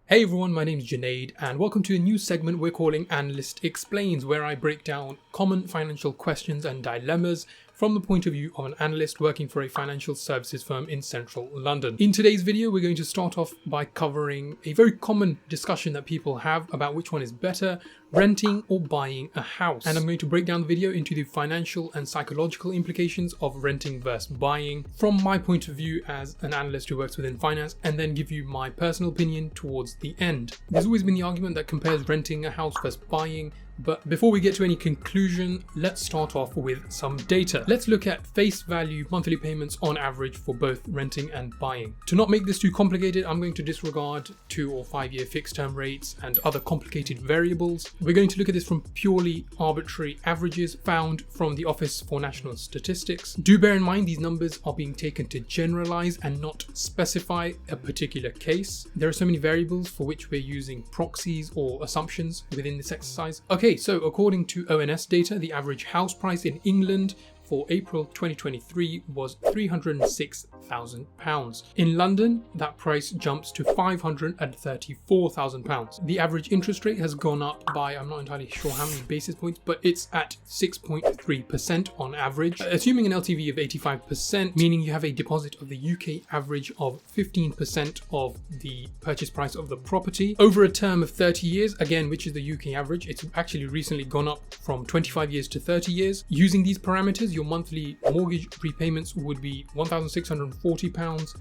Hey everyone, my name is Junaid and welcome to a new segment we're calling ANALYST EXPLAINS, where I break down common financial questions and dilemmas from the point of view of an analyst working for a financial services firm in central London. In today's video, we're going to start off by covering a very common discussion that people have about which one is better, renting or buying a house. And I'm going to break down the video into the financial and psychological implications of renting versus buying from my point of view as an analyst who works within finance, and then give you my personal opinion towards the end. There's always been the argument that compares renting a house versus buying. But before we get to any conclusion, let's start off with some data. Let's look at face value monthly payments on average for both renting and buying. To not make this too complicated, I'm going to disregard 2 or 5 year fixed term rates and other complicated variables. We're going to look at this from purely arbitrary averages found from the Office for National Statistics. Do bear in mind these numbers are being taken to generalize and not specify a particular case. There are so many variables for which we're using proxies or assumptions within this exercise. Okay, so according to ONS data, the average house price in England for April 2023 was £306,000. In London, that price jumps to £534,000. The average interest rate has gone up by, I'm not entirely sure how many basis points, but it's at 6.3% on average. Assuming an LTV of 85%, meaning you have a deposit of the UK average of 15% of the purchase price of the property. Over a term of 30 years, again, which is the UK average, it's actually recently gone up from 25 years to 30 years. Using these parameters, your monthly mortgage repayments would be £1,640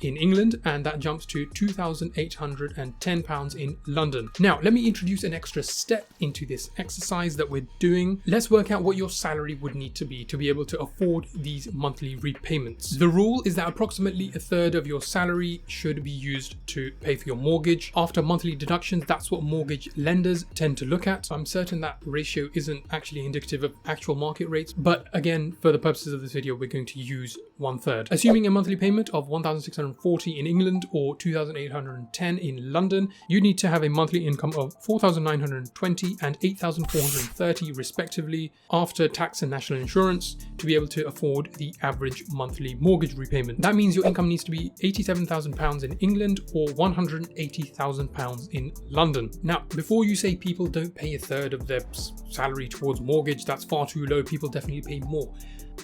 in England, and that jumps to £2,810 in London. Now, let me introduce an extra step into this exercise that we're doing. Let's work out what your salary would need to be able to afford these monthly repayments. The rule is that approximately a third of your salary should be used to pay for your mortgage. After monthly deductions, that's what mortgage lenders tend to look at. I'm certain that ratio isn't actually indicative of actual market rates, but again, for the purposes of this video, we're going to use 1/3. Assuming a monthly payment of £1,640 in England or £2,810 in London, you need to have a monthly income of £4,920 and £8,430 respectively after tax and national insurance to be able to afford the average monthly mortgage repayment. That means your income needs to be £87,000 in England or £180,000 in London. Now, before you say people don't pay a third of their salary towards mortgage, that's far too low, people definitely pay more.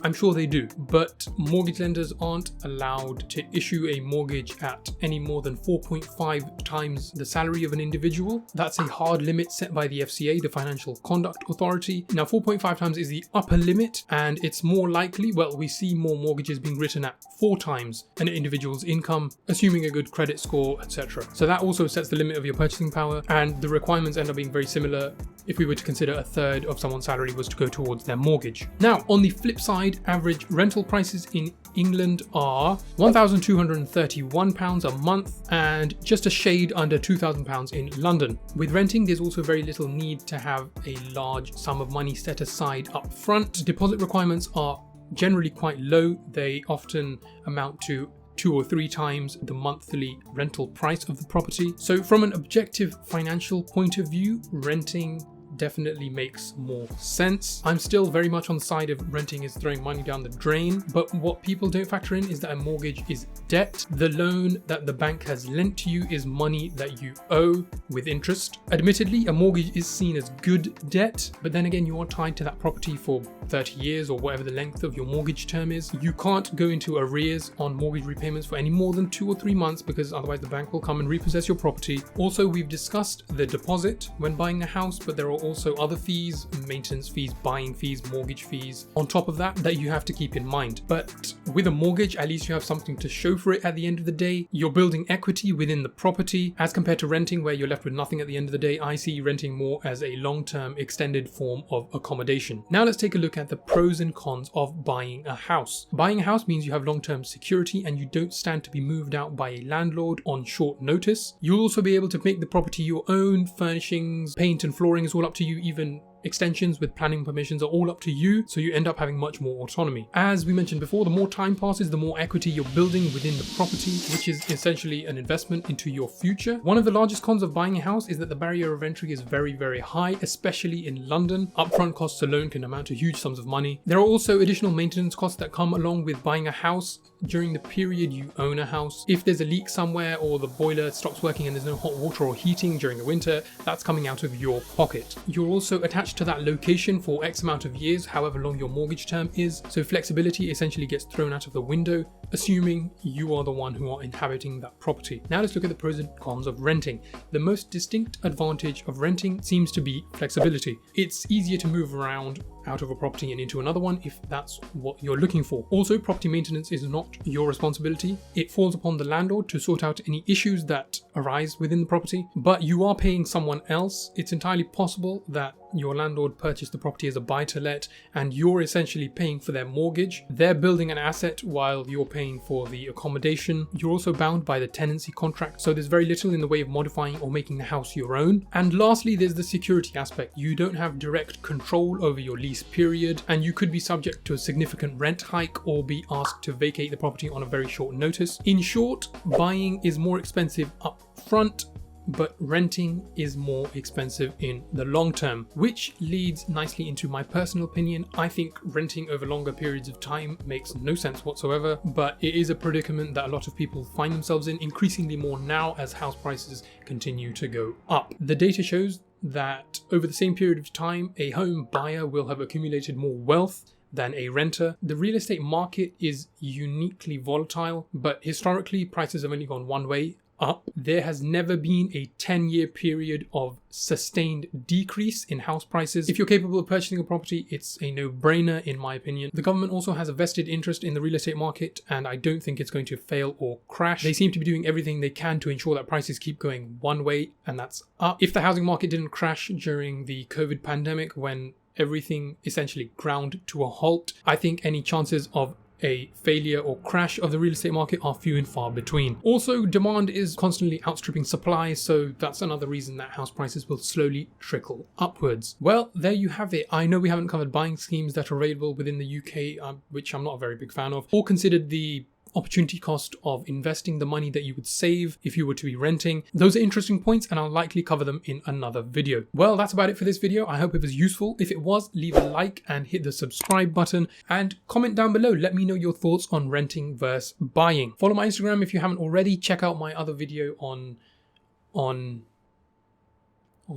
I'm sure they do, but mortgage lenders aren't allowed to issue a mortgage at any more than 4.5 times the salary of an individual. That's a hard limit set by the FCA, the Financial Conduct Authority. Now, 4.5 times is the upper limit, and it's more likely, well, we see more mortgages being written at 4 times an individual's income, assuming a good credit score, etc. So that also sets the limit of your purchasing power, and the requirements end up being very similar if we were to consider a third of someone's salary was to go towards their mortgage. Now, on the flip side, average rental prices in England are £1,231 a month and just a shade under £2,000 in London. With renting, there's also very little need to have a large sum of money set aside up front. Deposit requirements are generally quite low. They often amount to 2 or 3 times the monthly rental price of the property. So from an objective financial point of view, renting definitely makes more sense. I'm still very much on the side of renting is throwing money down the drain, but what people don't factor in is that a mortgage is debt. The loan that the bank has lent to you is money that you owe with interest. Admittedly, a mortgage is seen as good debt, but then again, you are tied to that property for 30 years or whatever the length of your mortgage term is. You can't go into arrears on mortgage repayments for any more than 2 or 3 months because otherwise the bank will come and repossess your property. Also, we've discussed the deposit when buying a house, but there are also other fees, maintenance fees, buying fees, mortgage fees on top of that you have to keep in mind. But with a mortgage, at least you have something to show for it at the end of the day. You're building equity within the property as compared to renting where you're left with nothing at the end of the day. I see renting more as a long-term extended form of accommodation. Now let's take a look at the pros and cons of buying a house. Buying a house means you have long-term security and you don't stand to be moved out by a landlord on short notice. You'll also be able to make the property your own. Furnishings, paint and flooring is all up to you, even extensions with planning permissions are all up to you, so you end up having much more autonomy. As we mentioned before, the more time passes, the more equity you're building within the property, which is essentially an investment into your future. One of the largest cons of buying a house is that the barrier of entry is very, very high, especially in London. Upfront costs alone can amount to huge sums of money. There are also additional maintenance costs that come along with buying a house during the period you own a house. If there's a leak somewhere or the boiler stops working and there's no hot water or heating during the winter, that's coming out of your pocket. You're also attached to that location for X amount of years, however long your mortgage term is, so flexibility essentially gets thrown out of the window, assuming you are the one who are inhabiting that property. Now let's look at the pros and cons of renting. The most distinct advantage of renting seems to be flexibility. It's easier to move around out of a property and into another one if that's what you're looking for. Also, property maintenance is not your responsibility. It falls upon the landlord to sort out any issues that arise within the property, but you are paying someone else. It's entirely possible that your landlord purchased the property as a buy-to-let and you're essentially paying for their mortgage. They're building an asset while you're paying for the accommodation. You're also bound by the tenancy contract, so there's very little in the way of modifying or making the house your own. And lastly, there's the security aspect. You don't have direct control over your lease period, and you could be subject to a significant rent hike or be asked to vacate the property on a very short notice. In short, buying is more expensive up front, but renting is more expensive in the long term, which leads nicely into my personal opinion. I think renting over longer periods of time makes no sense whatsoever, but it is a predicament that a lot of people find themselves in, increasingly more now as house prices continue to go up. The data shows that over the same period of time, a home buyer will have accumulated more wealth than a renter. The real estate market is uniquely volatile, but historically prices have only gone one way, up. There has never been a 10-year period of sustained decrease in house prices. If you're capable of purchasing a property, it's a no-brainer in my opinion. The government also has a vested interest in the real estate market, and I don't think it's going to fail or crash. They seem to be doing everything they can to ensure that prices keep going one way, and that's up. If the housing market didn't crash during the COVID pandemic when everything essentially ground to a halt, I think any chances of a failure or crash of the real estate market are few and far between. Also, demand is constantly outstripping supply, so that's another reason that house prices will slowly trickle upwards. Well, there you have it. I know we haven't covered buying schemes that are available within the UK, which I'm not a very big fan of, or considered the opportunity cost of investing the money that you would save if you were to be renting. Those are interesting points, and I'll likely cover them in another video. Well, that's about it for this video. I hope it was useful. If it was, leave a like and hit the subscribe button, and comment down below. Let me know your thoughts on renting versus buying. Follow my Instagram if you haven't already. Check out my other video on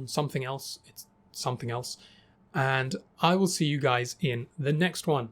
something else. It's something else. And I will see you guys in the next one.